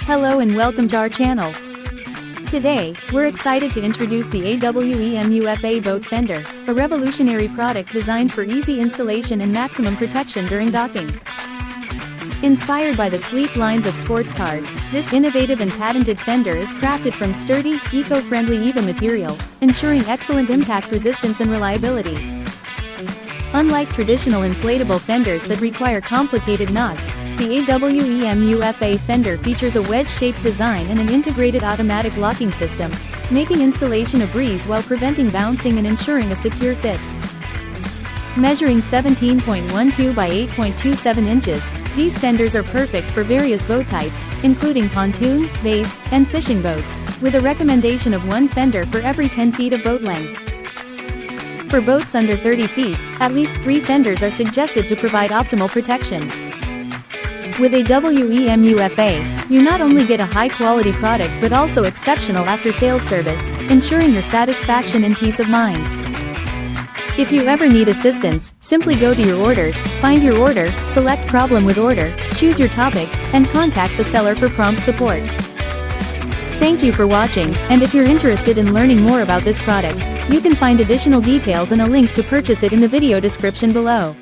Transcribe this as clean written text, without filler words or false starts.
Hello and welcome to our channel. Today, we're excited to introduce the AWEMUFA Boat Fender, a revolutionary product designed for easy installation and maximum protection during docking. Inspired by the sleek lines of sports cars, this innovative and patented fender is crafted from sturdy, eco-friendly EVA material, ensuring excellent impact resistance and reliability. Unlike traditional inflatable fenders that require complicated knots, the AWEMUFA fender features a wedge-shaped design and an integrated automatic locking system, making installation a breeze while preventing bouncing and ensuring a secure fit. Measuring 17.12 by 8.27 inches, these fenders are perfect for various boat types, including pontoon, bass, and fishing boats, with a recommendation of one fender for every 10 feet of boat length. For boats under 30 feet, at least 3 fenders are suggested to provide optimal protection. With AWEMUFA, you not only get a high-quality product but also exceptional after-sales service, ensuring your satisfaction and peace of mind. If you ever need assistance, simply go to your orders, find your order, select problem with order, choose your topic, and contact the seller for prompt support. Thank you for watching, and if you're interested in learning more about this product, you can find additional details and a link to purchase it in the video description below.